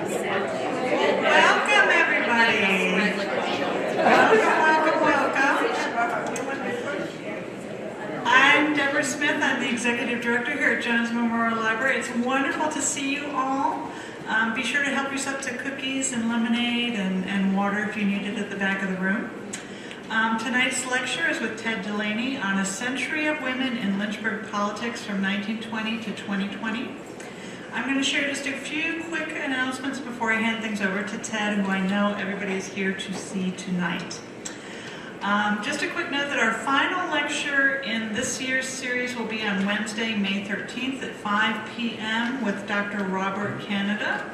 Welcome, everybody. Welcome. I'm Deborah Smith. I'm the Executive Director here at Jones Memorial Library. It's wonderful to see you all. Be sure to help yourself to cookies and lemonade and water if you need it at the back of the room. Tonight's lecture is with Ted Delaney on a century of women in Lynchburg politics from 1920 to 2020. I'm going to share just a few quick announcements before I hand things over to Ted, who I know everybody is here to see tonight. Just a quick note that our final lecture in this year's series will be on Wednesday, May 13th at 5 p.m. with Dr. Robert Canada.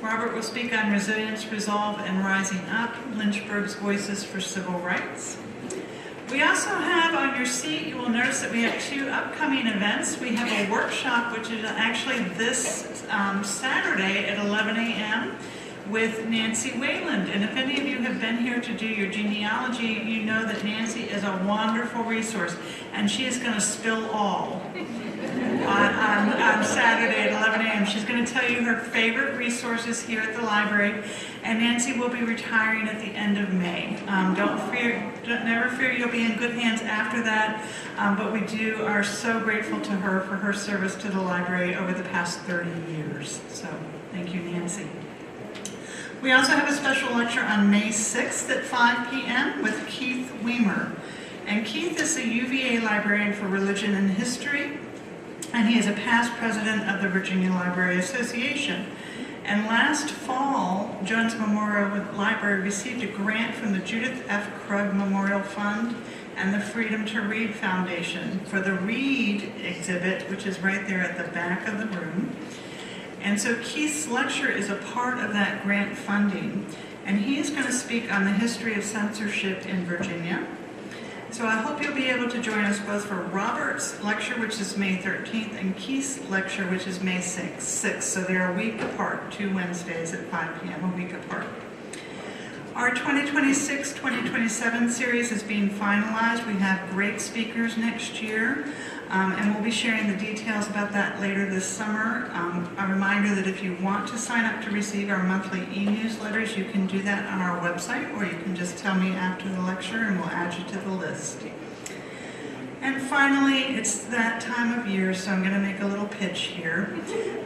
Robert will speak on Resilience, Resolve, and Rising Up, Lynchburg's Voices for Civil Rights. We also have on your seat, you will notice that we have two upcoming events. We have a workshop, which is actually this Saturday at 11 a.m. with Nancy Wayland. And if any of you have been here to do your genealogy, you know that Nancy is a wonderful resource, and she is going to spill all on Saturday at 11 a.m. She's going to tell you her favorite resources here at the library, and Nancy will be retiring at the end of May. Never fear, you'll be in good hands after that, but we are so grateful to her for her service to the library over the past 30 years. So thank you, Nancy. We also have a special lecture on May 6th at 5 p.m. with Keith Weimer. And Keith is the UVA librarian for religion and history, and he is a past president of the Virginia Library Association. And last fall, Jones Memorial Library received a grant from the Judith F. Krug Memorial Fund and the Freedom to Read Foundation for the Read exhibit, which is right there at the back of the room. And so Keith's lecture is a part of that grant funding, and he is going to speak on the history of censorship in Virginia. So I hope you'll be able to join us both for Robert's lecture, which is May 13th, and Keith's lecture, which is May 6th. So they're a week apart, 2 Wednesdays at 5 p.m., a week apart. Our 2026-2027 series is being finalized. We have great speakers next year, and we'll be sharing the details about that later this summer. A reminder that if you want to sign up to receive our monthly e-newsletters, you can do that on our website, or you can just tell me after the lecture and we'll add you to the list. And finally, it's that time of year, so I'm going to make a little pitch here.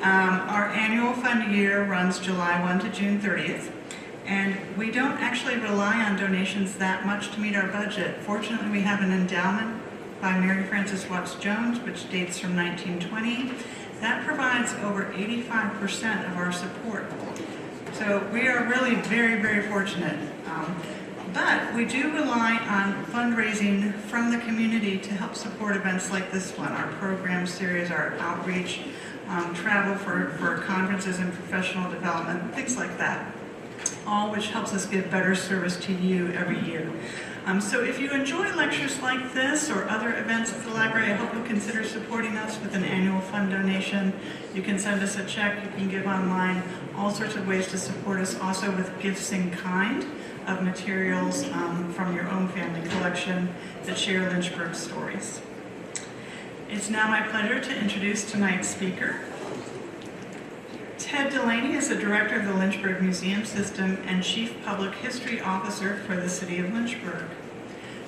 Our annual fund year runs July 1 to June 30th. And we don't actually rely on donations that much to meet our budget. Fortunately, we have an endowment by Mary Frances Watts Jones, which dates from 1920. That provides over 85% of our support. So we are really very, very fortunate. But we do rely on fundraising from the community to help support events like this one, our program series, our outreach, travel for conferences and professional development, things like that. All which helps us give better service to you every year. So if you enjoy lectures like this or other events at the library, I hope you'll consider supporting us with an annual fund donation. You can send us a check, you can give online, all sorts of ways to support us, also with gifts in kind of materials from your own family collection that share Lynchburg stories. It's now my pleasure to introduce tonight's speaker. Ted Delaney is the director of the Lynchburg Museum System and Chief Public History Officer for the City of Lynchburg.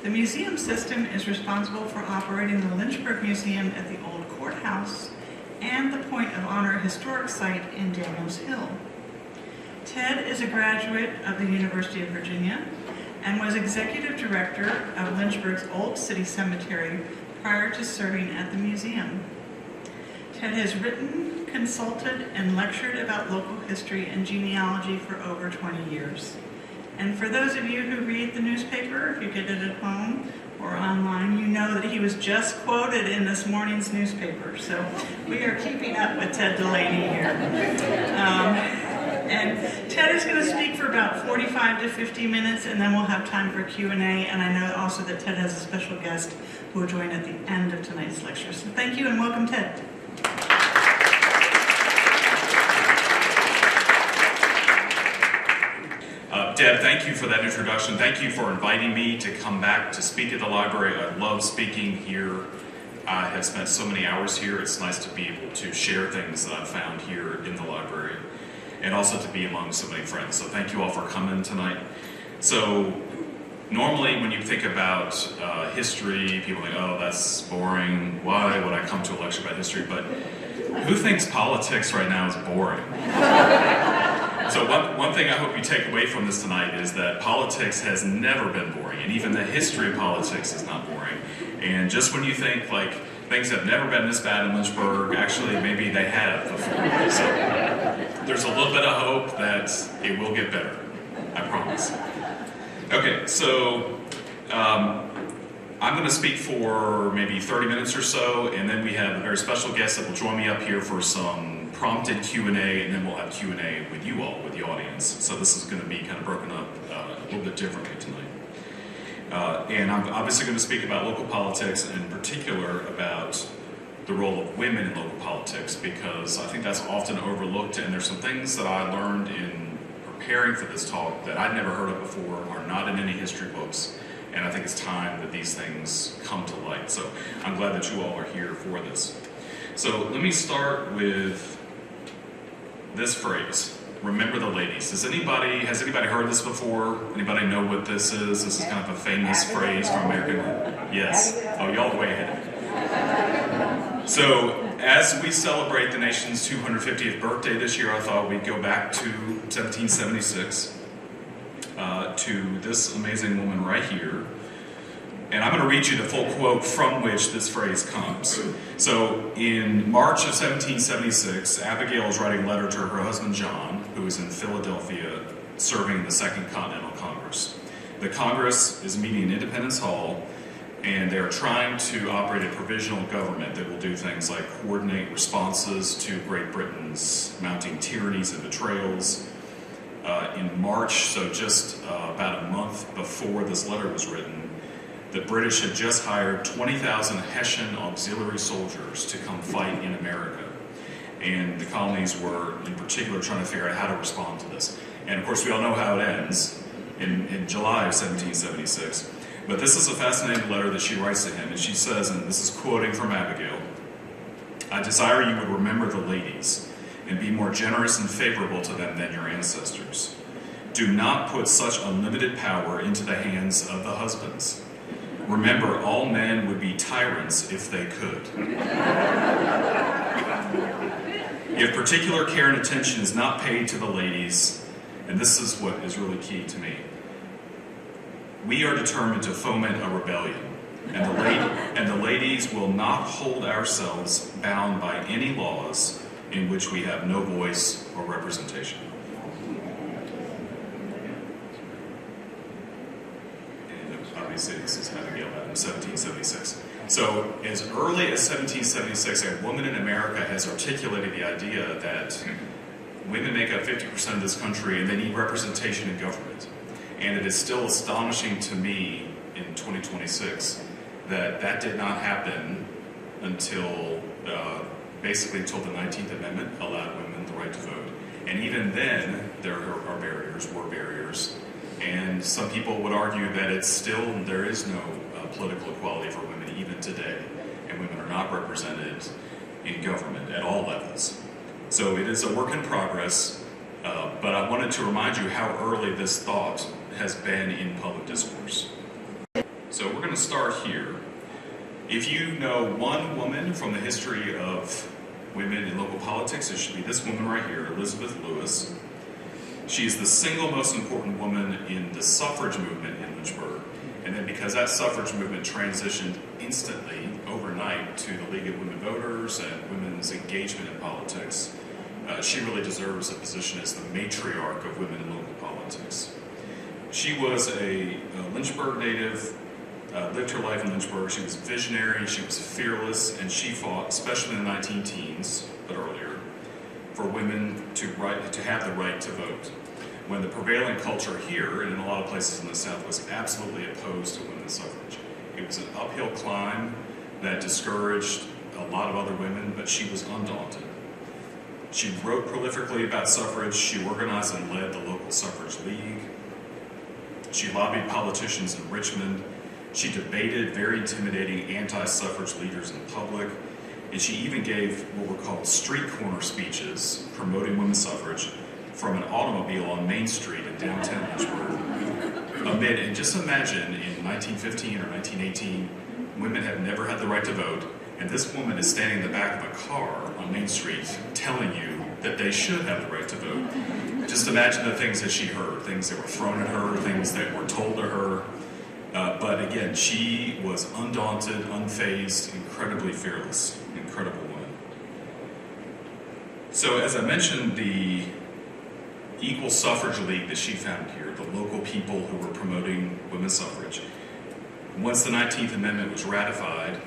The museum system is responsible for operating the Lynchburg Museum at the Old Courthouse and the Point of Honor Historic Site in Daniels Hill. Ted is a graduate of the University of Virginia and was executive director of Lynchburg's Old City Cemetery prior to serving at the museum. Ted has written, consulted, and lectured about local history and genealogy for over 20 years. And for those of you who read the newspaper, if you get it at home or online, you know that he was just quoted in this morning's newspaper. So we are keeping up with Ted Delaney here. And Ted is going to speak for about 45 to 50 minutes, and then we'll have time for Q&A. And I know also that Ted has a special guest who will join at the end of tonight's lecture. So thank you and welcome, Ted. Deb, thank you for that introduction. Thank you for inviting me to come back to speak at the library. I love speaking here. I have spent so many hours here. It's nice to be able to share things that I've found here in the library. and also to be among so many friends. So thank you all for coming tonight. So normally when you think about history, people think, oh, that's boring. Why would I come to a lecture about history? But who thinks politics right now is boring? So one thing I hope you take away from this tonight is that politics has never been boring, and even the history of politics is not boring. And just when you think like things have never been this bad in Lynchburg, actually maybe they have before. So there's a little bit of hope that it will get better, I promise. Okay, so I'm going to speak for maybe 30 minutes or so, and then we have a very special guest that will join me up here for some prompted Q&A, and then we'll have Q&A with you all, with the audience. So this is going to be kind of broken up a little bit differently tonight. And I'm obviously going to speak about local politics, and in particular about the role of women in local politics, because I think that's often overlooked, and there's some things that I learned in preparing for this talk that I'd never heard of before, are not in any history books, and I think it's time that these things come to light. So I'm glad that you all are here for this. So let me start with this phrase, remember the ladies. Has anybody heard this before? Anybody know what this is? This is kind of a famous phrase from American. Yes. Oh, y'all way ahead. So as we celebrate the nation's 250th birthday this year, I thought we'd go back to 1776 to this amazing woman right here. And I'm going to read you the full quote from which this phrase comes. So in March of 1776, Abigail is writing a letter to her husband John, who is in Philadelphia serving in the Second Continental Congress. The Congress is meeting in Independence Hall, and they're trying to operate a provisional government that will do things like coordinate responses to Great Britain's mounting tyrannies and betrayals. In March, so just about a month before this letter was written, the British had just hired 20,000 Hessian auxiliary soldiers to come fight in America. And the colonies were, in particular, trying to figure out how to respond to this. And of course, we all know how it ends in July of 1776. But this is a fascinating letter that she writes to him. And she says, and this is quoting from Abigail, "I desire you would remember the ladies and be more generous and favorable to them than your ancestors. Do not put such unlimited power into the hands of the husbands. Remember, all men would be tyrants if they could. If particular care and attention is not paid to the ladies," and this is what is really key to me, "we are determined to foment a rebellion, and the ladies will not hold ourselves bound by any laws in which we have no voice or representation." Obviously, this is Abigail in 1776. So, as early as 1776, a woman in America has articulated the idea that women make up 50% of this country and they need representation in government. And it is still astonishing to me in 2026 that that did not happen until basically until the 19th Amendment allowed women the right to vote. And even then, there were barriers. And some people would argue that there is no political equality for women even today, and women are not represented in government at all levels. So it is a work in progress, but I wanted to remind you how early this thought has been in public discourse. So we're going to start here. If you know one woman from the history of women in local politics, it should be this woman right here, Elizabeth Lewis. She is the single most important woman in the suffrage movement in Lynchburg. And then because that suffrage movement transitioned instantly, overnight, to the League of Women Voters and women's engagement in politics, she really deserves a position as the matriarch of women in local politics. She was a Lynchburg native, lived her life in Lynchburg. She was visionary, she was fearless, and she fought, especially in the 19-teens, but earlier, for women to have the right to vote, when the prevailing culture here and in a lot of places in the South was absolutely opposed to women's suffrage. It was an uphill climb that discouraged a lot of other women, but she was undaunted. She wrote prolifically about suffrage. She organized and led the local suffrage league. She lobbied politicians in Richmond. She debated very intimidating anti-suffrage leaders in public. And she even gave what were called street corner speeches promoting women's suffrage from an automobile on Main Street in downtown Lynchburg. And just imagine in 1915 or 1918, women have never had the right to vote, and this woman is standing in the back of a car on Main Street telling you that they should have the right to vote. Just imagine the things that she heard, things that were thrown at her, things that were told to her. But again, she was undaunted, unfazed, incredibly fearless, incredible woman. So as I mentioned, the Equal Suffrage League that she founded here, the local people who were promoting women's suffrage, once the 19th Amendment was ratified,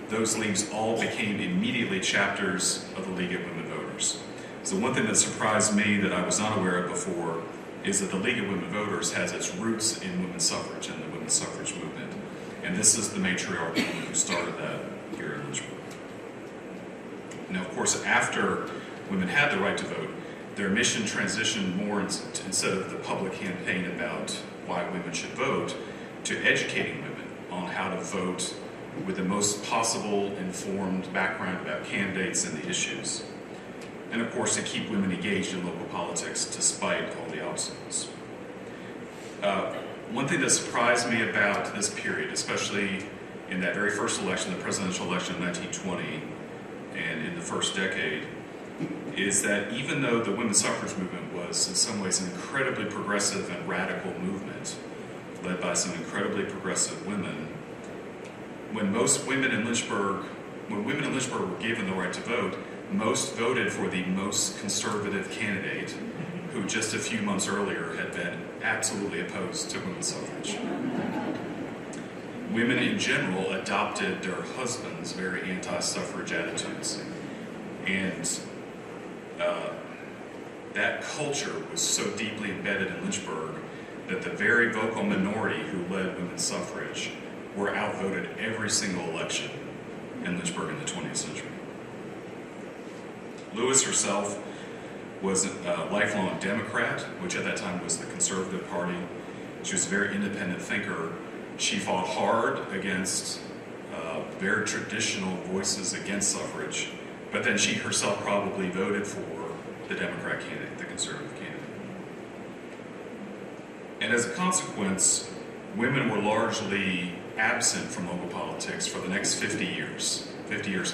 those leagues all became immediately chapters of the League of Women Voters. So one thing that surprised me that I was not aware of before is that the League of Women Voters has its roots in women's suffrage and the women's suffrage movement. And this is the matriarch woman who started that here in Lynchburg. Now, of course, after women had the right to vote, their mission transitioned more instead of the public campaign about why women should vote, to educating women on how to vote with the most possible informed background about candidates and the issues. And of course, to keep women engaged in local politics despite all the obstacles. One thing that surprised me about this period, especially in that very first election, the presidential election of 1920, and in the first decade, is that even though the women's suffrage movement was in some ways an incredibly progressive and radical movement, led by some incredibly progressive women, when women in Lynchburg were given the right to vote, most voted for the most conservative candidate who just a few months earlier had been absolutely opposed to women's suffrage. Women in general adopted their husbands' very anti-suffrage attitudes. And that culture was so deeply embedded in Lynchburg that the very vocal minority who led women's suffrage were outvoted every single election in Lynchburg in the 20th century. Lewis herself was a lifelong Democrat, which at that time was the Conservative Party. She was a very independent thinker. She fought hard against very traditional voices against suffrage, but then she herself probably voted for the Democrat candidate, the conservative candidate. And as a consequence, women were largely absent from local politics for the next 50 years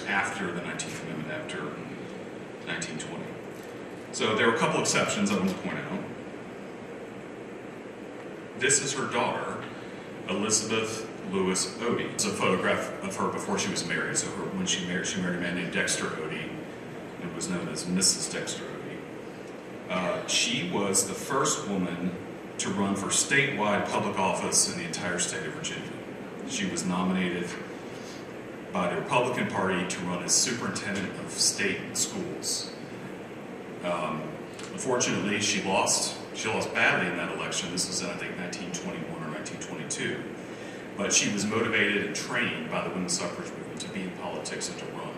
after the 19th Amendment, after 1920. So there were a couple exceptions I want to point out. This is her daughter, Elizabeth Lewis Odie. It's a photograph of her before she was married. So when she married a man named Dexter Odie, and was known as Mrs. Dexter Odie. She was the first woman to run for statewide public office in the entire state of Virginia. She was nominated by the Republican Party to run as superintendent of state schools. Unfortunately, she lost badly in that election. This was in, I think, 1921 or 1922. But she was motivated and trained by the women's suffrage movement to be in politics and to run.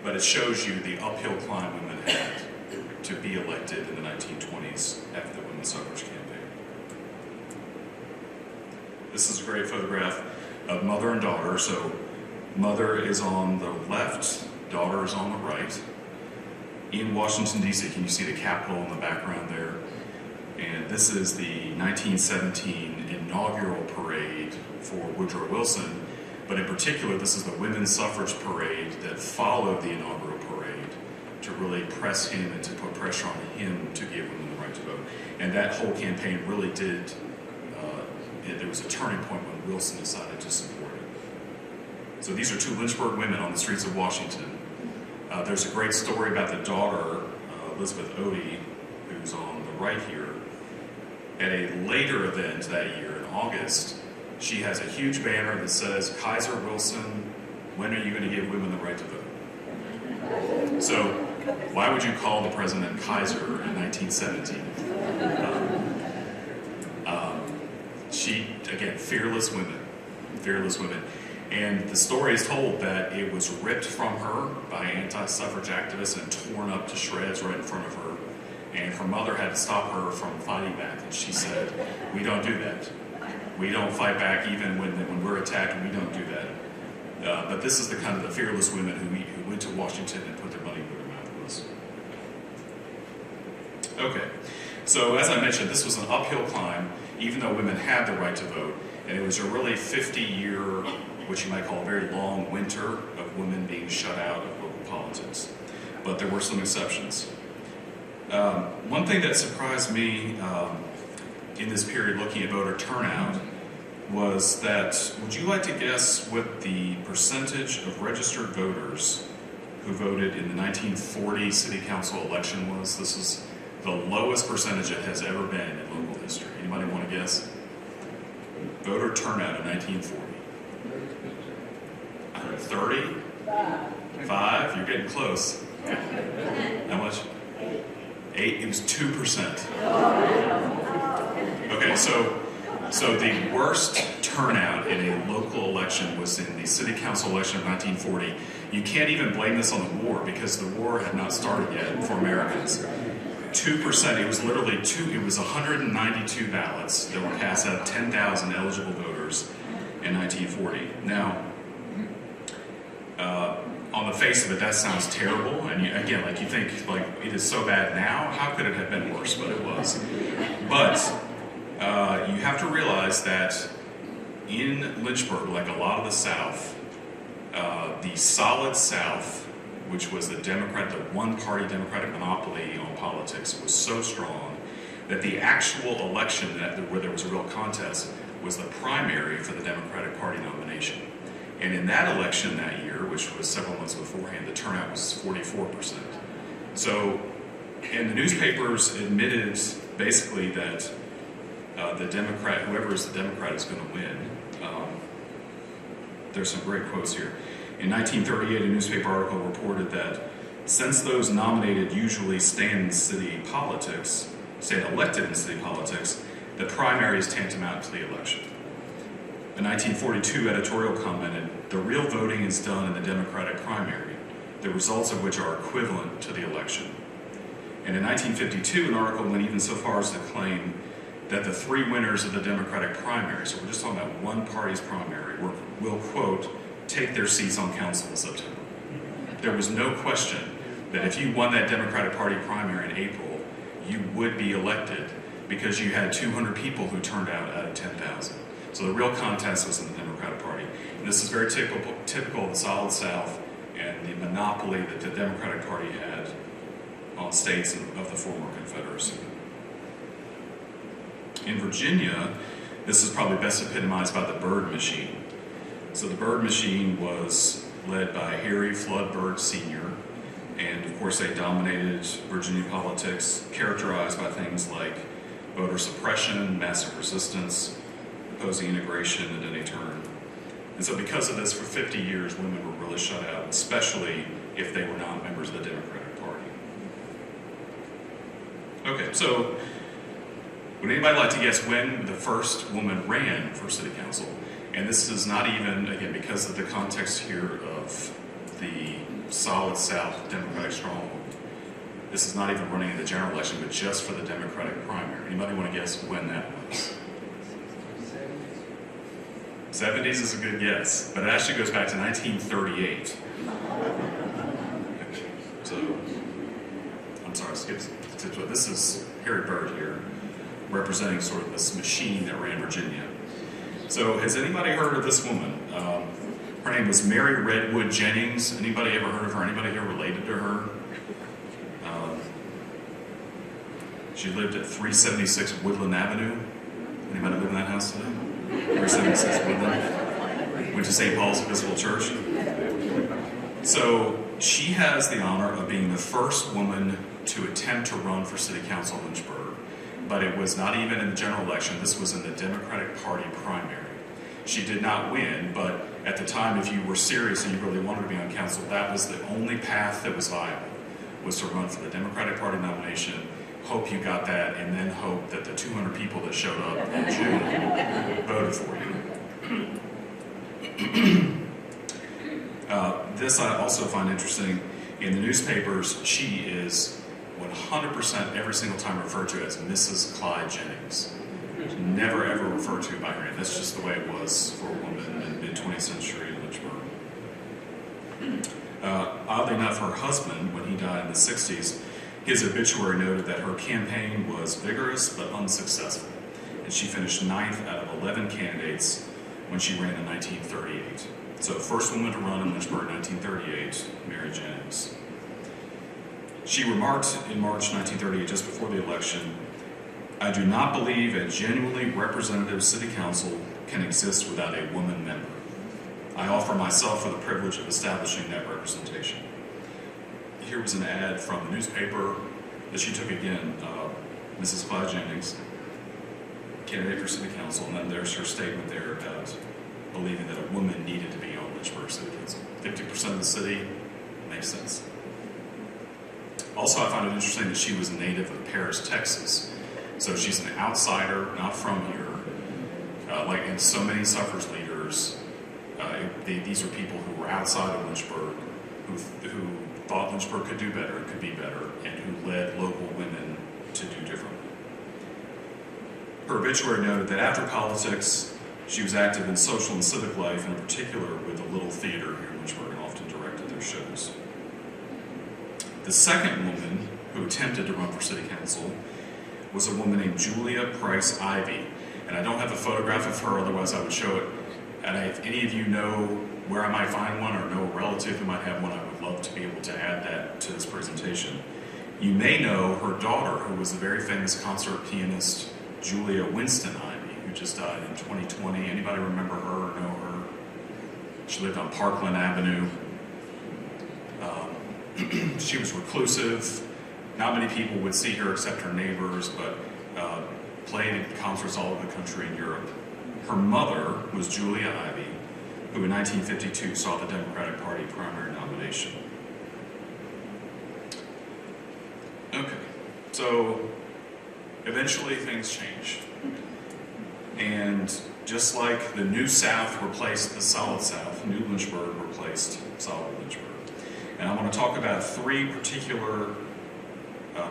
But it shows you the uphill climb women had to be elected in the 1920s after the women's suffrage campaign. This is a great photograph of mother and daughter. So mother is on the left, daughter is on the right. In Washington, D.C., can you see the Capitol in the background there? And this is the 1917 inaugural parade for Woodrow Wilson. But in particular, this is the women's suffrage parade that followed the inaugural parade to really press him and to put pressure on him to give women the right to vote. And that whole campaign really did, there was a turning point when Wilson decided to support it. So these are two Lynchburg women on the streets of Washington. There's a great story about the daughter, Elizabeth Odie, who's on the right here. At a later event that year in August, she has a huge banner that says, "Kaiser Wilson, when are you going to give women the right to vote?" So, why would you call the president Kaiser in 1917? She, again, fearless women. And the story is told that it was ripped from her by anti-suffrage activists and torn up to shreds right in front of her. And her mother had to stop her from fighting back. And she said, "We don't do that. We don't fight back even when we're attacked. We don't do that." But this is the kind of the fearless women who went to Washington and put their money where their mouth was. Okay. So as I mentioned, this was an uphill climb, even though women had the right to vote, and it was a really 50-year, what you might call a very long winter of women being shut out of local politics. But there were some exceptions. One thing that surprised me in this period looking at voter turnout was that, would you like to guess what the percentage of registered voters who voted in the 1940 city council election was? This is the lowest percentage it has ever been in local history. Anybody want to guess? Voter turnout in 1940. 30? 5? You're getting close. How much? 8? It was 2%. Okay, so the worst turnout in a local election was in the city council election of 1940. You can't even blame this on the war because the war had not started yet for Americans. 2%, it was literally it was 192 ballots that were cast out of 10,000 eligible voters in 1940. Now, on the face of it, that sounds terrible, and you think, like, it is so bad now, how could it have been worse? But it was. But you have to realize that in Lynchburg, like a lot of the South, the solid South, which was the one-party Democratic monopoly on politics, was so strong that the actual election where there was a real contest was the primary for the Democratic Party nomination. And in that election that year, which was several months beforehand, the turnout was 44%. So, and the newspapers admitted basically that whoever is the Democrat is going to win. There's some great quotes here. In 1938, a newspaper article reported that since those nominated usually stand elected in city politics, the primary is tantamount to the election. A 1942 editorial commented, "The real voting is done in the Democratic primary, the results of which are equivalent to the election." And in 1952, an article went even so far as to claim that the 3 winners of the Democratic primary, so we're just talking about one party's primary, will, quote, take their seats on council in September. There was no question that if you won that Democratic Party primary in April, you would be elected because you had 200 people who turned out of 10,000. So the real contest was in the Democratic Party. And this is very typical of the Solid South and the monopoly that the Democratic Party had on states of the former Confederacy. In Virginia, this is probably best epitomized by the Byrd Machine. So the Byrd Machine was led by Harry Flood Byrd Sr., and of course they dominated Virginia politics, characterized by things like voter suppression, massive resistance, opposing integration at any turn. And so because of this, for 50 years, women were really shut out, especially if they were not members of the Democratic Party. Okay, so would anybody like to guess when the first woman ran for city council? And this is not even, again, because of the context here of the solid South Democratic stronghold, this is not even running in the general election, but just for the Democratic primary. Anybody want to guess when that was? 70s is a good guess, but it actually goes back to 1938. So, I'm sorry, this is Harry Byrd here, representing sort of this machine that ran Virginia. So, has anybody heard of this woman? Her name was Mary Redwood Jennings. Anybody ever heard of her? Anybody here related to her? She lived at 376 Woodland Avenue. Anybody live in that house today? 376 Woodland. Went to St. Paul's Episcopal Church. So she has the honor of being the first woman to attempt to run for city council in Lynchburg. But it was not even in the general election. This was in the Democratic Party primary. She did not win, but at the time, if you were serious and you really wanted to be on council, that was the only path that was viable, was to run for the Democratic Party nomination, hope you got that, and then hope that the 200 people that showed up in June voted for you. This I also find interesting. In the newspapers, she is 100% every single time referred to as Mrs. Clyde Jennings. Never ever referred to by her name. That's just the way it was for a woman in the mid-20th century in Lynchburg. Oddly enough, her husband, when he died in the 60s, His obituary noted that her campaign was vigorous but unsuccessful, and she finished 9th out of 11 candidates when she ran in 1938. So first woman to run in Lynchburg in 1938, Mary Jennings. She remarked in March 1938, just before the election, "I do not believe a genuinely representative city council can exist without a woman member. I offer myself for the privilege of establishing that representation." Here was an ad from the newspaper that she took again, Mrs. Clyde Jennings, candidate for city council, and then there's her statement there about believing that a woman needed to be on Lynchburg City Council. 50% of the city, makes sense. Also, I find it interesting that she was a native of Paris, Texas. So she's an outsider, not from here. And so many suffrage leaders, these are people who were outside of Lynchburg, who thought Lynchburg could do better, could be better, and who led local women to do differently. Her obituary noted that after politics, she was active in social and civic life, and in particular with the Little Theater here in Lynchburg, and often directed their shows. The second woman who attempted to run for city council was a woman named Julia Price Ivy. And I don't have a photograph of her, otherwise I would show it. And if any of you know where I might find one or know a relative who might have one, I would love to be able to add that to this presentation. You may know her daughter, who was the very famous concert pianist Julia Winston Ivy, who just died in 2020. Anybody remember her or know her? She lived on Parkland Avenue. She was reclusive. Not many people would see her except her neighbors, but played in concerts all over the country and Europe. Her mother was Julia Ivy, who in 1952 saw the Democratic Party primary nomination. Okay, so eventually things change. And just like the New South replaced the Solid South, New Lynchburg replaced Solid Lynchburg. And I want to talk about three particular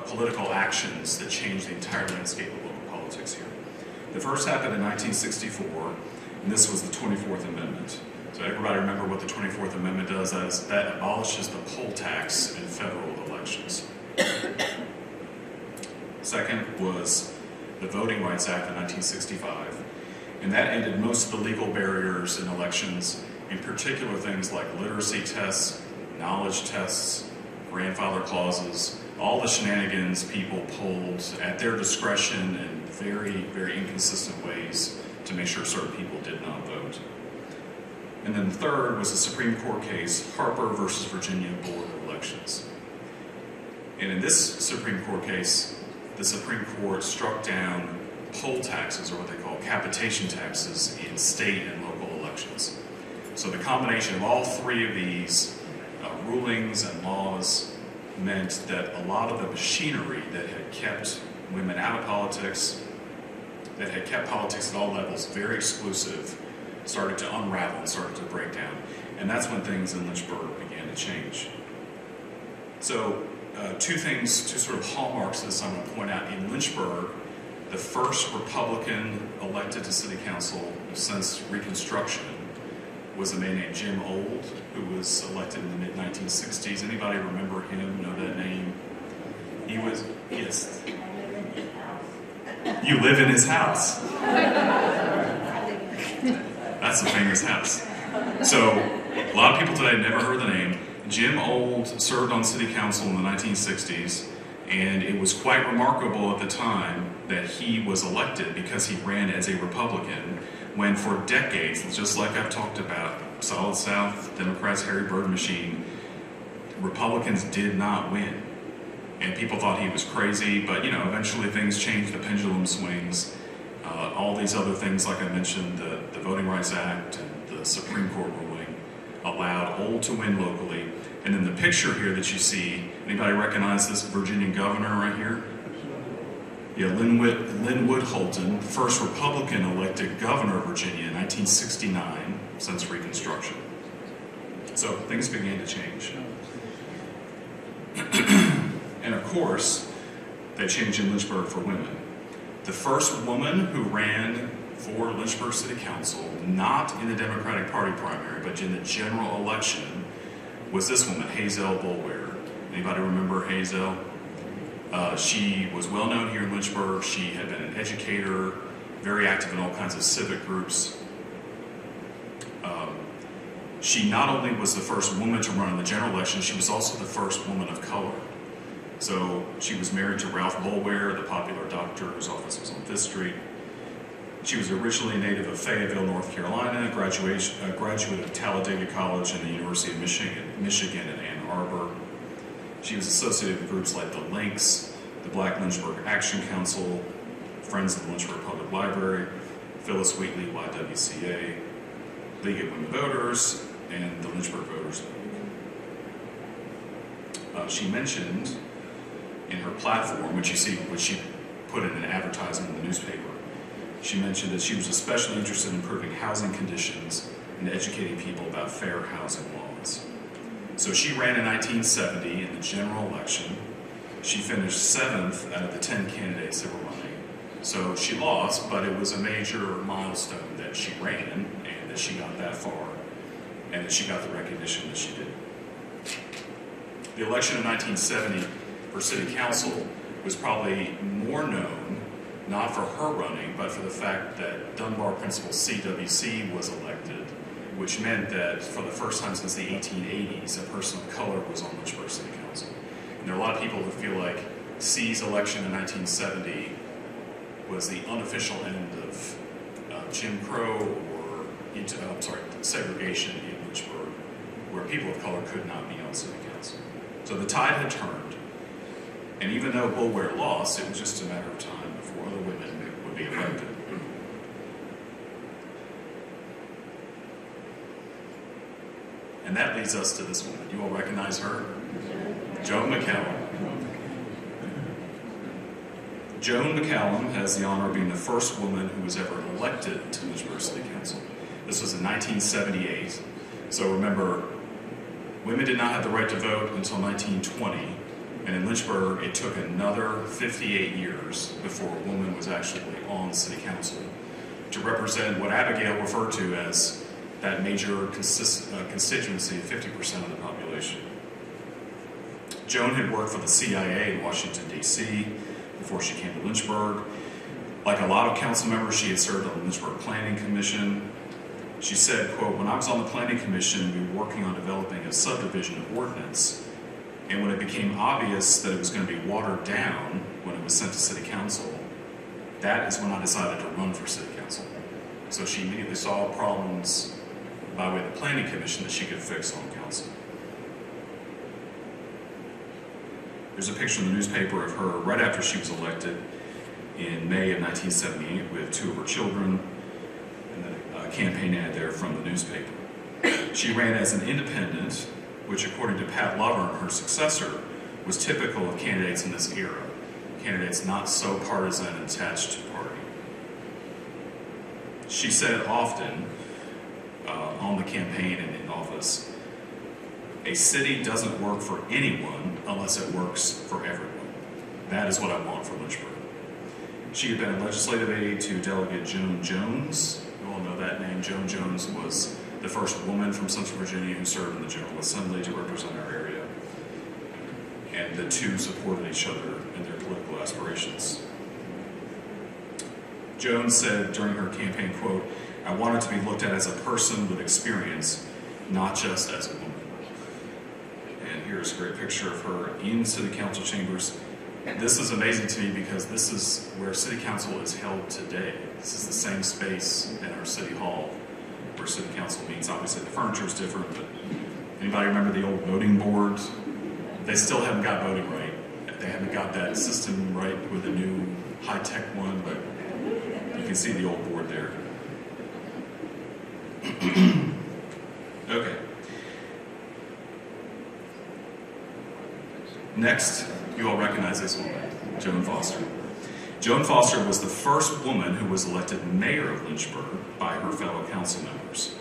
political actions that changed the entire landscape of local politics here. The first happened in 1964, and this was the 24th Amendment. So everybody remember what the 24th Amendment does? That abolishes the poll tax in federal elections. Second was the Voting Rights Act of 1965, and that ended most of the legal barriers in elections, in particular things like literacy tests, knowledge tests, grandfather clauses, all the shenanigans people pulled at their discretion in very, very inconsistent ways to make sure certain people did not vote. And then the third was the Supreme Court case, Harper versus Virginia Board of Elections. And in this Supreme Court case, the Supreme Court struck down poll taxes, or what they call capitation taxes, in state and local elections. So the combination of all three of these rulings and laws meant that a lot of the machinery that had kept women out of politics, that had kept politics at all levels very exclusive, started to unravel and started to break down. And that's when things in Lynchburg began to change. So two sort of hallmarks of this I'm going to point out. In Lynchburg, the first Republican elected to city council since Reconstruction was a man named Jim Old, who was elected in the mid-1960s. Anybody remember him, know that name? He was, yes. You live in his house. That's a famous house. So, a lot of people today never heard the name. Jim Old served on city council in the 1960s, and it was quite remarkable at the time that he was elected because he ran as a Republican, when for decades, just like I've talked about, Solid South, Democrats' Harry Bird machine, Republicans did not win. And people thought he was crazy, but eventually things changed, the pendulum swings. All these other things, like I mentioned, the Voting Rights Act and the Supreme Court ruling allowed Old to win locally. And then the picture here that you see, anybody recognize this Virginian governor right here? Yeah, Linwood Holton, first Republican elected governor of Virginia in 1969 since Reconstruction. So things began to change. And of course, they changed in Lynchburg for women. The first woman who ran for Lynchburg City Council, not in the Democratic Party primary, but in the general election, was this woman, Hazel Boulware. Anybody remember Hazel? She was well known here in Lynchburg. She had been an educator, very active in all kinds of civic groups. She not only was the first woman to run in the general election, she was also the first woman of color. So she was married to Ralph Boulware, the popular doctor whose office was on 5th Street. She was originally a native of Fayetteville, North Carolina, a graduate of Talladega College and the University of Michigan in Ann Arbor. She was associated with groups like the Lynx, the Black Lynchburg Action Council, Friends of the Lynchburg Public Library, Phyllis Wheatley, YWCA, League of Women Voters, and the Lynchburg Voters League. She mentioned in her platform, which she put in an advertisement in the newspaper, she mentioned that she was especially interested in improving housing conditions and educating people about fair housing laws. So she ran in 1970 in the general election. She finished 7th out of the 10 candidates that were running. So she lost, but it was a major milestone that she ran and that she got that far and that she got the recognition that she did. The election in 1970 for city council was probably more known, not for her running, but for the fact that Dunbar Principal CWC was elected, which meant that for the first time since the 1880s, a person of color was on Lynchburg City Council. And there are a lot of people who feel like C's election in 1970 was the unofficial end of Jim Crow or segregation in Lynchburg, where people of color could not be on city council. So the tide had turned, and even though Boulware lost, it was just a matter of time before other women would be elected. And that leads us to this woman. You all recognize her? Joan McCallum. Joan McCallum has the honor of being the first woman who was ever elected to Lynchburg City Council. This was in 1978. So remember, women did not have the right to vote until 1920. And in Lynchburg, it took another 58 years before a woman was actually on city council to represent what Abigail referred to as that major constituency of 50% of the population. Joan had worked for the CIA in Washington, D.C. before she came to Lynchburg. Like a lot of council members, she had served on the Lynchburg Planning Commission. She said, quote, "When I was on the Planning Commission, we were working on developing a subdivision ordinance. And when it became obvious that it was going to be watered down when it was sent to city council, that is when I decided to run for city council." So she immediately saw problems by way of the Planning Commission that she could fix on council. There's a picture in the newspaper of her right after she was elected in May of 1978 with 2 of her children, and then a campaign ad there from the newspaper. She ran as an independent, which according to Pat Lovern, her successor, was typical of candidates in this era. Candidates not so partisan and attached to party. She said often on the campaign and in office, "A city doesn't work for anyone unless it works for everyone. That is what I want for Lynchburg." She had been a legislative aide to Delegate Joan Jones. You all know that name. Joan Jones was the first woman from Central Virginia who served in the General Assembly to represent our area. And the two supported each other in their political aspirations. Jones said during her campaign, quote, "I wanted to be looked at as a person with experience, not just as a woman." And here's a great picture of her in city council chambers. This is amazing to me because this is where city council is held today. This is the same space in our city hall where city council meets. Obviously the furniture is different, but anybody remember the old voting boards? They still haven't got voting right. They haven't got that system right with the new high-tech one, but you can see the old board there. Okay. Next, you all recognize this woman, Joan Foster. Joan Foster was the first woman who was elected mayor of Lynchburg by her fellow council members.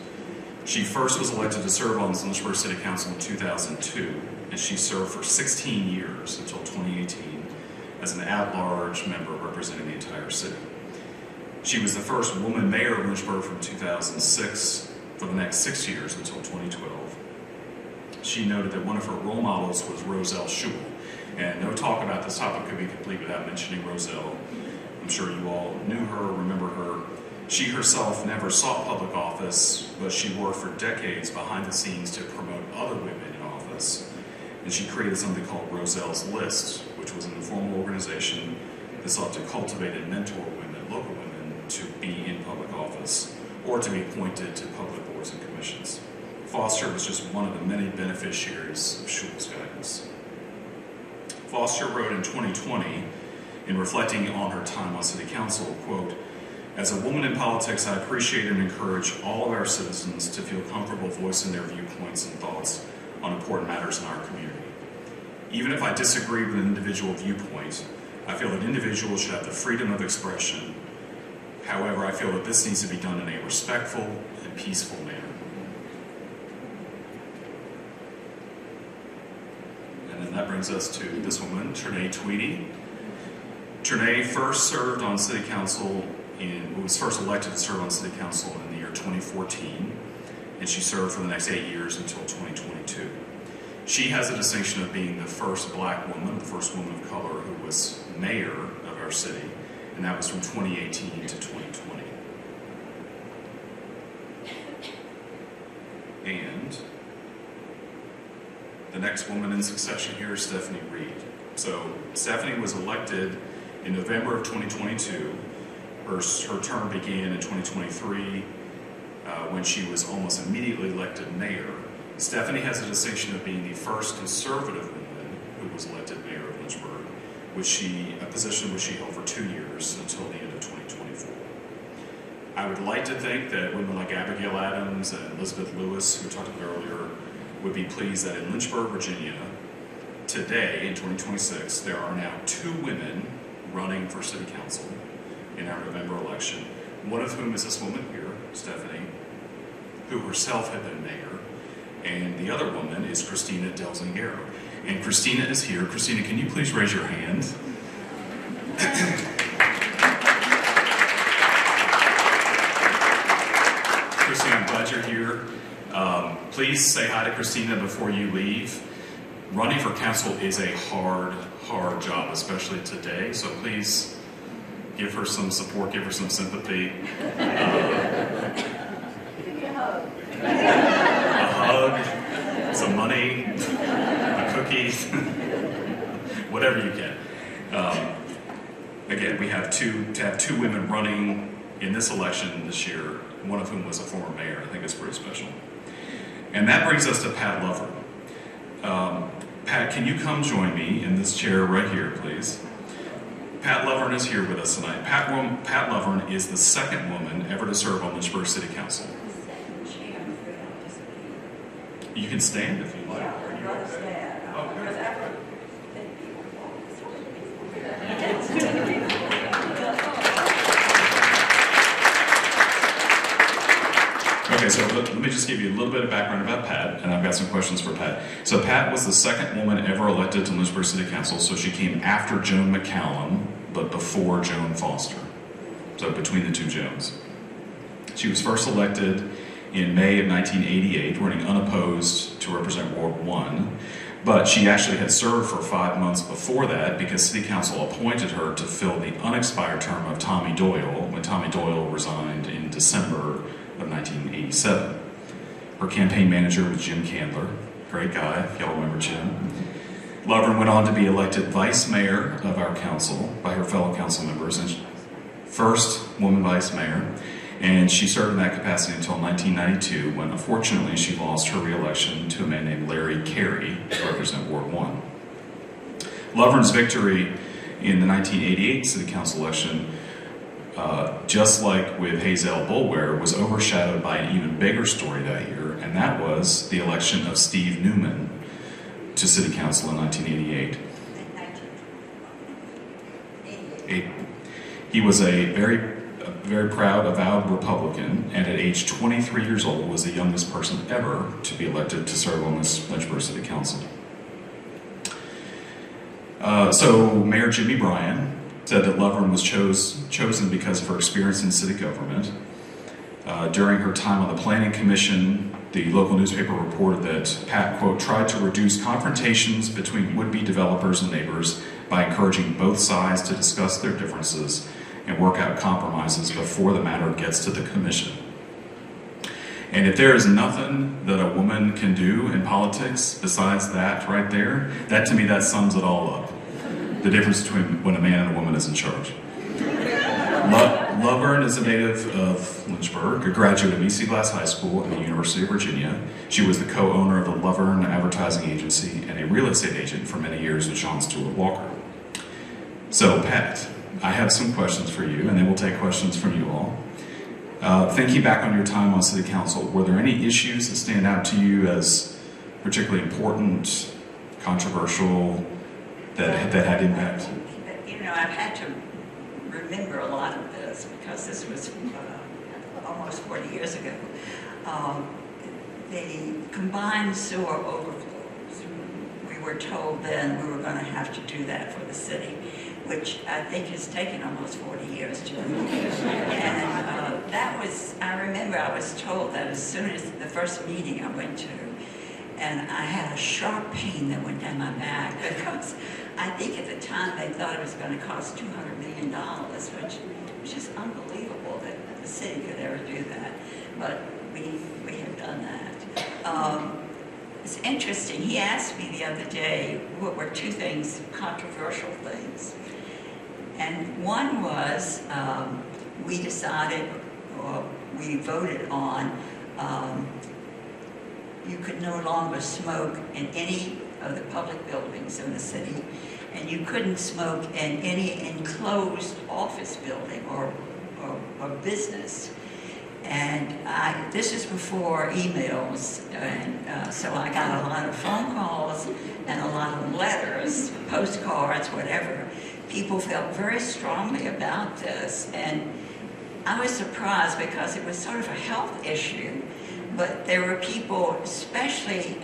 She first was elected to serve on the Lynchburg City Council in 2002, and she served for 16 years until 2018 as an at-large member representing the entire city. She was the first woman mayor of Lynchburg from 2006 for the next 6 years until 2012. She noted that one of her role models was Roselle Schul. And no talk about this topic could be complete without mentioning Roselle. I'm sure you all knew her, remember her. She herself never sought public office, but she worked for decades behind the scenes to promote other women in office. And she created something called Roselle's List, which was an informal organization that sought to cultivate and mentor women, local women, to be in public office or to be appointed to public boards and commissions. Foster was just one of the many beneficiaries of Schul's guidance. Foster wrote in 2020, in reflecting on her time on City Council, quote, "As a woman in politics, I appreciate and encourage all of our citizens to feel comfortable voicing their viewpoints and thoughts on important matters in our community. Even if I disagree with an individual viewpoint, I feel that individuals should have the freedom of expression. However, I feel that this needs to be done in a respectful and peaceful manner." And then that brings us to this woman, Trenae Tweedy. Trenae first served on City Council was first elected to serve on City Council in the year 2014, and she served for the next 8 years until 2022. She has the distinction of being the first black woman, the first woman of color who was mayor of our city, and that was from 2018 to 2020. And the next woman in succession here is Stephanie Reed. So Stephanie was elected in November of 2022. Her term began in 2023 when she was almost immediately elected mayor. Stephanie has the distinction of being the first conservative woman who was elected mayor of Lynchburg, a position which she held for 2 years until the end of 2024. I would like to think that women like Abigail Adams and Elizabeth Lewis, who we talked about earlier, would be pleased that in Lynchburg, Virginia, today in 2026, there are now 2 women running for City Council in our November election, one of whom is this woman here, Stephanie, who herself had been mayor, and the other woman is Christina Del Zingaro. And Christina is here. Christina, can you please raise your hand? Christina, I'm glad you're here. Please say hi to Christina before you leave. Running for council is a hard job, especially today, so please give her some support, give her some sympathy. A hug, some money, a cookie, whatever you can. Again, we have to have 2 women running in this election this year, one of whom was a former mayor. I think it's pretty special. And that brings us to Pat Lovern. Pat, can you come join me in this chair right here, please? Pat Lovern is here with us tonight. Pat Lovern is the second woman ever to serve on Lynchburg City Council. You can stand if you like. Oh, good. Okay, so let me just give you a little bit of background about Pat, and I've got some questions for Pat. So Pat was the second woman ever elected to Lynchburg City Council, so she came after Joan McCallum, but before Joan Foster. So between the 2 Joans. She was first elected in May of 1988, running unopposed to represent Ward 1, but she actually had served for 5 months before that because City Council appointed her to fill the unexpired term of Tommy Doyle when Tommy Doyle resigned in December of 1987. Her campaign manager was Jim Candler, great guy, if y'all remember Jim. Lovern went on to be elected vice mayor of our council by her fellow council members, and first woman vice mayor, and she served in that capacity until 1992 when unfortunately she lost her re-election to a man named Larry Carey to represent Ward 1. Lovern's victory in the 1988 City Council election, just like with Hazel Boulware, was overshadowed by an even bigger story that year, and that was the election of Steve Newman to City Council in 1988. He was a very proud, avowed Republican, and at age 23 years old was the youngest person ever to be elected to serve on this Lynchburg City Council. So Mayor Jimmy Bryan said that Lovern was chosen because of her experience in city government. During her time on the Planning Commission the local newspaper reported that Pat, quote, tried to reduce confrontations between would-be developers and neighbors by encouraging both sides to discuss their differences and work out compromises before the matter gets to the commission. And if there is nothing that a woman can do in politics besides that right there, that to me, that sums it all up. The difference between when a man and a woman is in charge. Laverne is a native of Lynchburg, a graduate of E.C. Glass High School and the University of Virginia. She was the co-owner of the Laverne Advertising Agency and a real estate agent for many years with John Stewart Walker. So, Pat, I have some questions for you, and then we'll take questions from you all. Thinking back on your time on City Council, were there any issues that stand out to you as particularly important, controversial, that had impact? You know, I've had to remember a lot of this because this was almost 40 years ago. The combined sewer overflows, we were told then we were going to have to do that for the city, which I think has taken almost 40 years to do. And that was, I remember I was told that as soon as the first meeting I went to, and I had a sharp pain that went down my back because I think at the time they thought it was going to cost $200 million, which was just unbelievable that the city could ever do that. But we have done that. It's interesting. He asked me the other day what were two things, controversial things. And one was we decided, or we voted on, you could no longer smoke in any of the public buildings in the city, and you couldn't smoke in any enclosed office building or business. And this is before emails, and so I got a lot of phone calls and a lot of letters, postcards, whatever. People felt very strongly about this, and I was surprised because it was sort of a health issue, but there were people, especially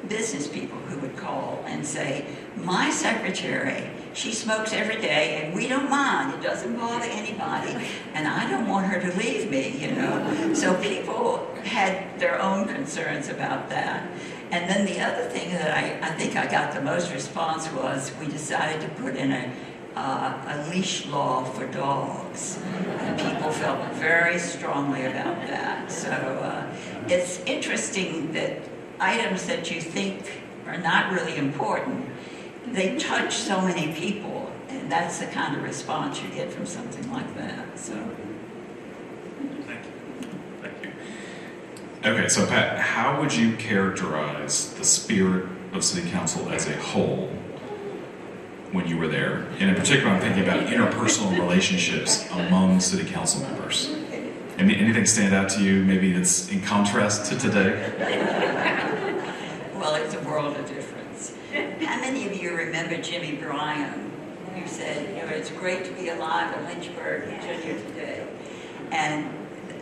business people, who would call and say, my secretary, she smokes every day and we don't mind, it doesn't bother anybody, and I don't want her to leave me, you know. So people had their own concerns about that. And then the other thing that I think I got the most response was we decided to put in a leash law for dogs. And people felt very strongly about that. So it's interesting that items that you think are not really important, they touch so many people, and that's the kind of response you get from something like that. So. Thank you. Okay, so Pat, how would you characterize the spirit of City Council as a whole when you were there? And in particular, I'm thinking about interpersonal relationships among City Council members. Anything stand out to you, maybe that's in contrast to today? Well, it's a world of difference. How many of you remember Jimmy Bryan, who said, you know, it's great to be alive in Lynchburg, Virginia today? And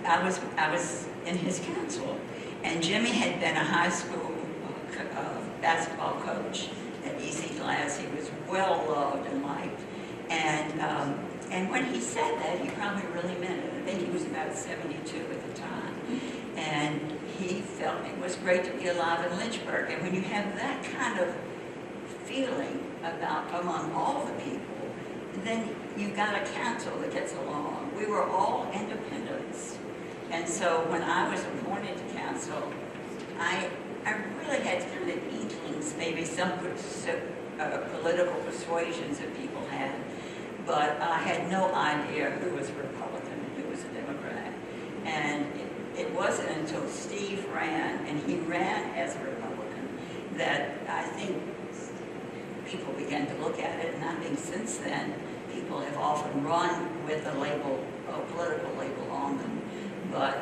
I was in his council, and Jimmy had been a high school basketball coach at E.C. Glass. He was well loved and liked. And when he said that, he probably really meant it. I think he was about 72 at the time. And he felt it was great to be alive in Lynchburg. And when you have that kind of feeling among all the people, then you've got a council that gets along. We were all independents. And so when I was appointed to council, I really had kind of inklings, maybe some political persuasions that people had, but I had no idea who was a Republican and who was a Democrat. And it wasn't until Steve ran, and he ran as a Republican, that I think people began to look at it, and I think since then, people have often run with a label, a political label on them. But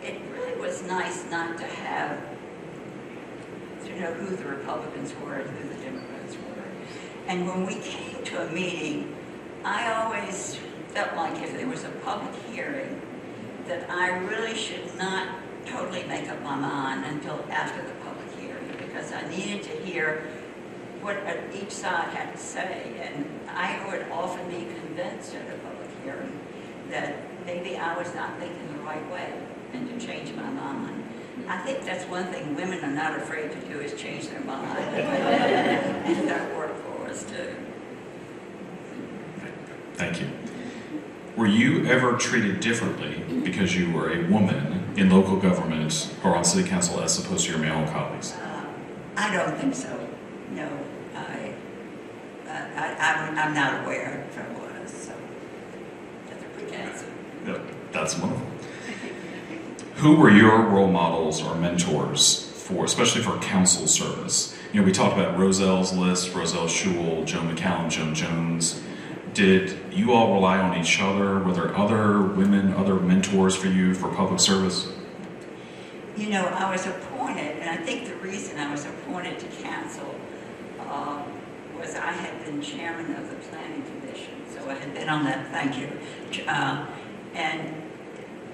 it really was nice not to have, to know who the Republicans were and who the Democrats were. And when we came to a meeting, I always felt like if there was a public hearing, that I really should not totally make up my mind until after the public hearing, because I needed to hear what each side had to say. And I would often be convinced at a public hearing that maybe I was not thinking the right way and to change my mind. I think that's one thing women are not afraid to do is change their mind. And that worked for us too. Thank you. Were you ever treated differently because you were a woman in local government or on city council as opposed to your male colleagues? I don't think so. No, I'm not aware if I was. So that's a quick answer. Yep, that's wonderful. Who were your role models or mentors for, especially for council service? You know, we talked about Roselle's list, Roselle Schul, Joan McCallum, Joan Jones. Did you all rely on each other? Were there other women, other mentors for you for public service? You know, I was appointed, and I think the reason I was appointed to council was I had been chairman of the planning commission. So I had been on that, thank you. And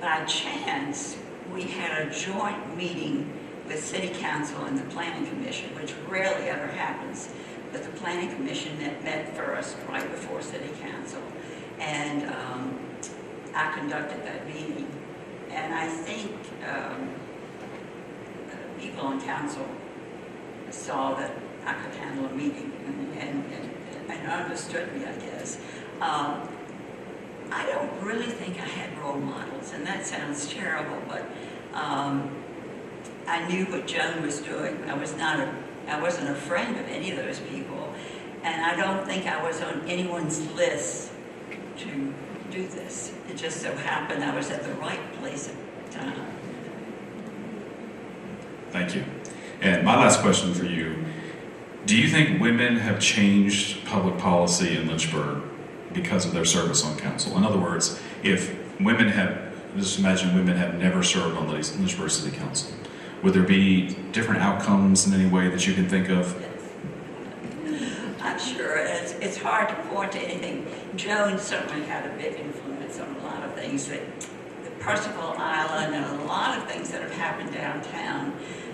by chance, we had a joint meeting with city council and the planning commission, which rarely ever happens. But the planning commission met first, right before city council. And I conducted that meeting. And I think people on council saw that I could handle a meeting and understood me, I guess. I don't really think I had role models, and that sounds terrible, but I knew what Joan was doing. I wasn't a friend of any of those people, and I don't think I was on anyone's list to do this. It just so happened I was at the right place at the time. Thank you. And my last question for you, do you think women have changed public policy in Lynchburg because of their service on council? In other words, if women have, just imagine women have never served on Lynchburg City Council, would there be different outcomes in any way that you can think of? I'm sure it's hard to point to anything. Joan certainly had a big influence on a lot of things, that the Percival Island and a lot of things that have happened downtown,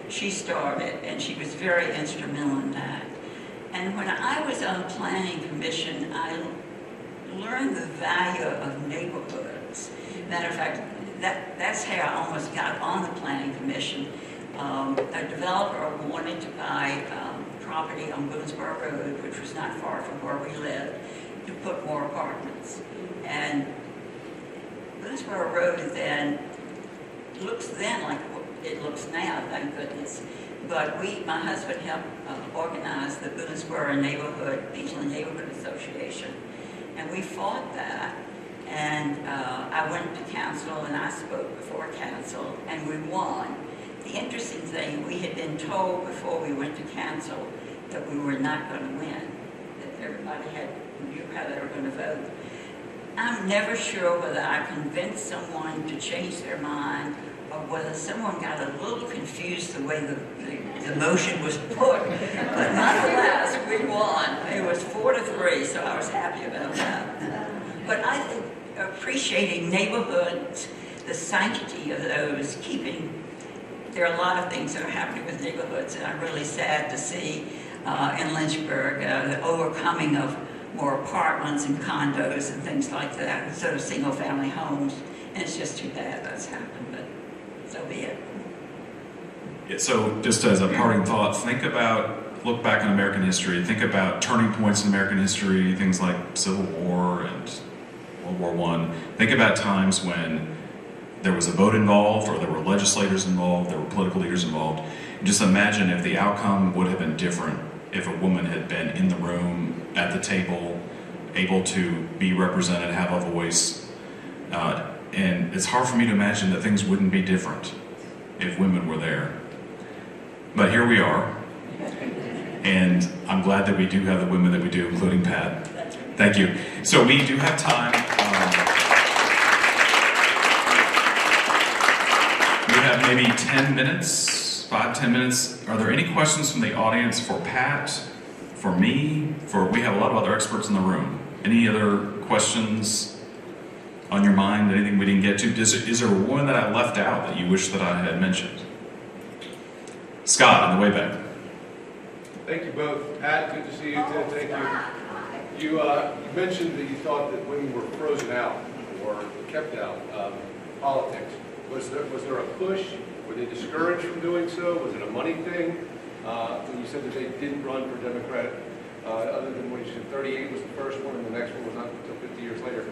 she started, and she was very instrumental in that. And when I was on planning commission, I learned the value of neighborhoods. Matter of fact, that's how I almost got on the planning commission. A developer wanted to buy property on Boonesboro Road, which was not far from where we lived, to put more apartments. And Boonesboro Road then looks then like it looks now, thank goodness. But my husband helped organize the Boonesboro Beachland Neighborhood Association. And we fought that. And I went to council and I spoke before council and we won. The interesting thing, we had been told before we went to council that we were not going to win, that everybody knew how they were going to vote. I'm never sure whether I convinced someone to change their mind or whether someone got a little confused the way the motion was put. But nonetheless, we won. It was 4-3, so I was happy about that. But I think appreciating neighborhoods, the sanctity of those, there are a lot of things that are happening with neighborhoods, and I'm really sad to see in Lynchburg the overcoming of more apartments and condos and things like that instead of single-family homes. And it's just too bad that's happened, but so be it. Yeah, so just as a parting thought, look back on American history, think about turning points in American history, things like Civil War and World War I. Think about times when there was a vote involved, or there were legislators involved, there were political leaders involved. And just imagine if the outcome would have been different if a woman had been in the room, at the table, able to be represented, have a voice. And it's hard for me to imagine that things wouldn't be different if women were there. But here we are. And I'm glad that we do have the women that we do, including Pat. Thank you. So we do have time. We have maybe 10 minutes, 5-10 minutes. Are there any questions from the audience for Pat, for me? We have a lot of other experts in the room. Any other questions on your mind, anything we didn't get to? Is there one that I left out that you wish that I had mentioned? Scott, on the way back. Thank you both. Pat, good to see you too. Thank you. You mentioned that you thought that women were frozen out or kept out, politics. Was there a push? Were they discouraged from doing so? Was it a money thing? When you said that they didn't run for Democrat, other than when you said 38 was the first one and the next one was not until 50 years later,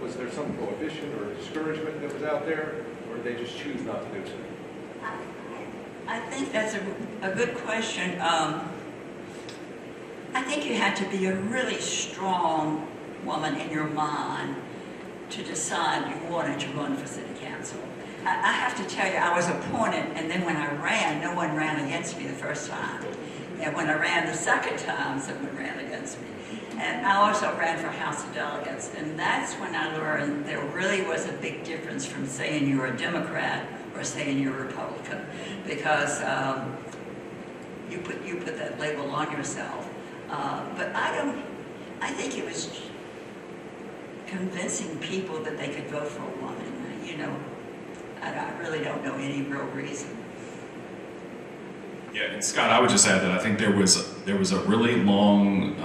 was there some prohibition or discouragement that was out there, or did they just choose not to do so? I think that's a good question. I think you had to be a really strong woman in your mind to decide you wanted to run for city council. I have to tell you, I was appointed, and then when I ran, no one ran against me the first time. And when I ran the second time, someone ran against me. And I also ran for House of Delegates, and that's when I learned there really was a big difference from saying you were a Democrat or saying you're a Republican, because you put that label on yourself. But I think it was convincing people that they could vote for a woman. You know, I really don't know any real reason. Yeah, and Scott, I would just add that I think there was a really long,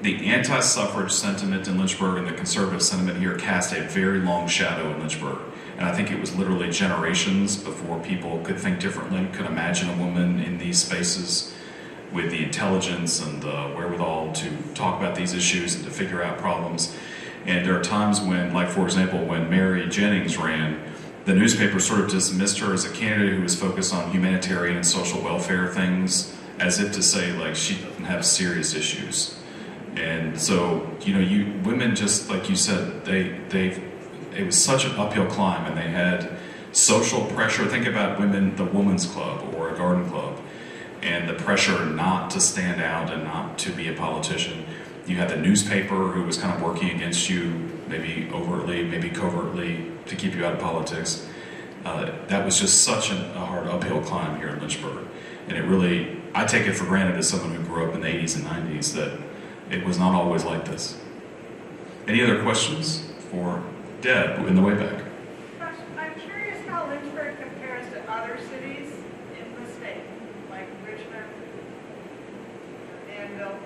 the anti-suffrage sentiment in Lynchburg and the conservative sentiment here cast a very long shadow in Lynchburg. And I think it was literally generations before people could think differently, could imagine a woman in these spaces with the intelligence and the wherewithal to talk about these issues and to figure out problems. And there are times when, like for example, when Mary Jennings ran, the newspaper sort of dismissed her as a candidate who was focused on humanitarian and social welfare things, as if to say, like, she doesn't have serious issues. And so, you know, women, just like you said, it was such an uphill climb, and they had social pressure. Think about women, the women's club or a garden club, and the pressure not to stand out and not to be a politician. You had the newspaper who was kind of working against you, maybe overtly, maybe covertly, to keep you out of politics. That was just such a hard uphill climb here in Lynchburg. And it really, I take it for granted as someone who grew up in the 80s and 90s that it was not always like this. Any other questions for Deb in the way back? I'm curious how Lynchburg compares to other cities in the state, like Richmond, Danville.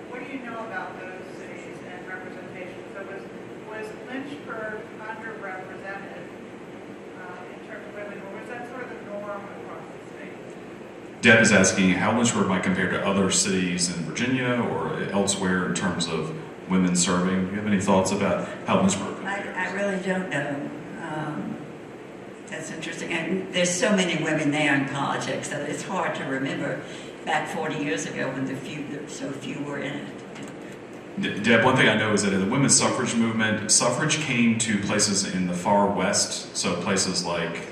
What do you know about those cities and representation? So was Lynchburg underrepresented in terms of women, or was that sort of the norm across the state? Deb is asking how Lynchburg might compare to other cities in Virginia or elsewhere in terms of women serving. Do you have any thoughts about how Lynchburg compares? I really don't know. That's interesting. And there's so many women there in politics that it's hard to remember back 40 years ago when so few were in it. Deb, one thing I know is that in the women's suffrage movement, suffrage came to places in the far west, so places like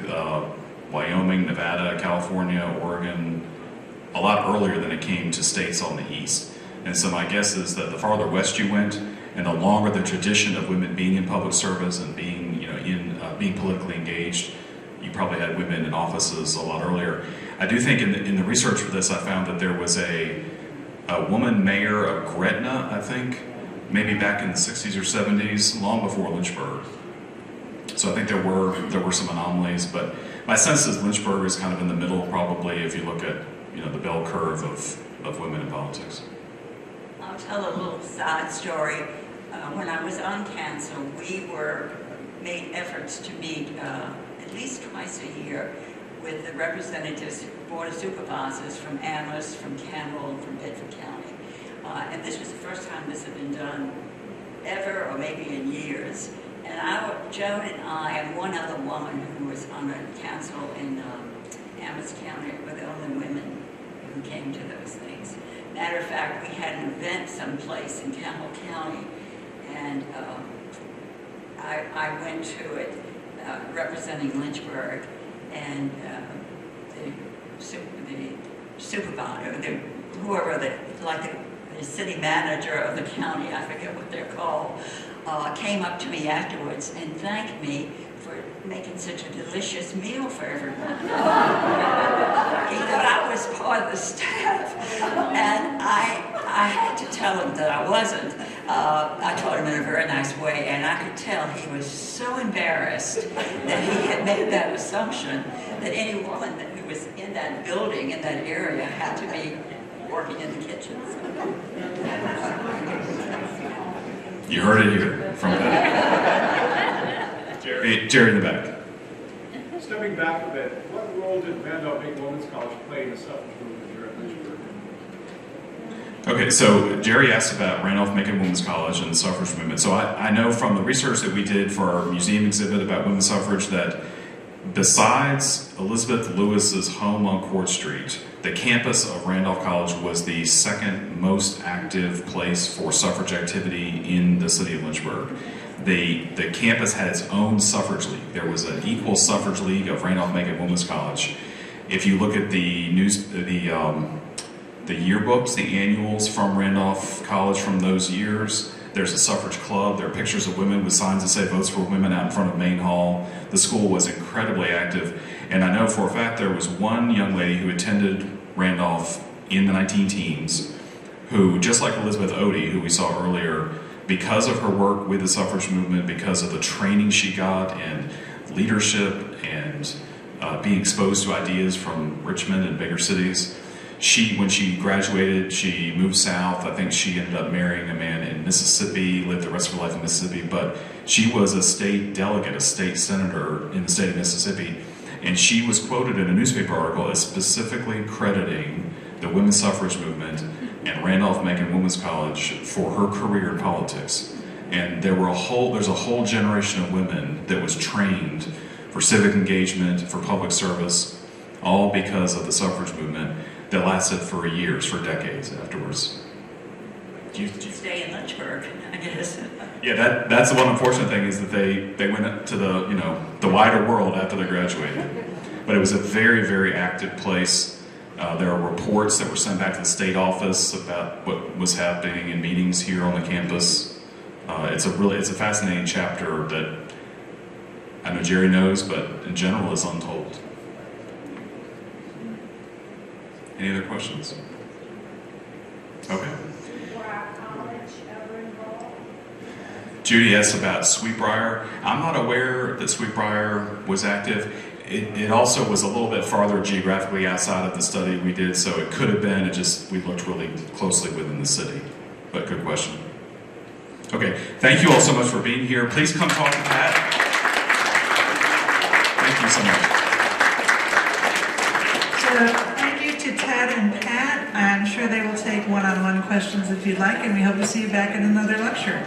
Wyoming, Nevada, California, Oregon, a lot earlier than it came to states on the east. And so my guess is that the farther west you went, and the longer the tradition of women being in public service and being, you know, being politically engaged, you probably had women in offices a lot earlier. I do think in the research for this, I found that there was a woman mayor of Gretna, I think, maybe back in the 60s or 70s, long before Lynchburg. So I think there were some anomalies, but my sense is Lynchburg is kind of in the middle, probably, if you look at, you know, the bell curve of women in politics. I'll tell a little side story. When I was on council, we made efforts to meet at least twice a year with the representatives, Board of Supervisors from Amherst, from Campbell, and from Bedford County. And this was the first time this had been done ever, or maybe in years. And Joan and I and one other woman who was on the council in Amherst County were the only women who came to those things. Matter of fact, we had an event someplace in Campbell County, and I went to it representing Lynchburg, and the supervisor, whoever the city manager of the county, I forget what they're called, came up to me afterwards and thanked me for making such a delicious meal for everyone. He thought I was part of the staff, and I had to tell him that I wasn't. I told him in a very nice way, and I could tell he was so embarrassed that he had made that assumption that any woman who was in that building, in that area, had to be working in the kitchen. You heard it here from Pat. Jerry in the back. Stepping back a bit, what role did Randolph-Macon Women's College play in the suffrage movement here at Lynchburg? Okay, so Jerry asked about Randolph-Macon Women's College and the suffrage movement. So I know from the research that we did for our museum exhibit about women's suffrage that besides Elizabeth Lewis's home on Court Street, the campus of Randolph College was the second most active place for suffrage activity in the city of Lynchburg. The campus had its own suffrage league. There was an equal suffrage league of Randolph-Macon Women's College. If you look at the yearbooks, the annuals from Randolph College from those years, there's a suffrage club. There are pictures of women with signs that say "Votes for Women" out in front of Main Hall. The school was incredibly active, and I know for a fact there was one young lady who attended Randolph in the 19-teens who, just like Elizabeth Odie, who we saw earlier, because of her work with the suffrage movement, because of the training she got and leadership and being exposed to ideas from Richmond and bigger cities, when she graduated, she moved south. I think she ended up marrying a man in Mississippi, lived the rest of her life in Mississippi, but she was a state delegate, a state senator in the state of Mississippi, and she was quoted in a newspaper article as specifically crediting the women's suffrage movement and Randolph-Macon Women's College for her career in politics. And there's a whole generation of women that was trained for civic engagement, for public service, all because of the suffrage movement that lasted for years, for decades afterwards. Do you stay in Lynchburg, I guess? Yeah, that's the one unfortunate thing is that they went to the wider world after they graduated. But it was a very, very active place. There are reports that were sent back to the state office about what was happening in meetings here on the campus. It's a fascinating chapter that I know Jerry knows, but in general is untold. Any other questions? Okay. Judy asked about Sweetbriar. I'm not aware that Sweetbriar was active. It also was a little bit farther geographically outside of the study we did, so it could have been, we looked really closely within the city. But good question. Okay, thank you all so much for being here. Please come talk to Pat. Thank you so much. So thank you to Ted and Pat. I'm sure they will take one-on-one questions if you'd like, and we hope to see you back in another lecture.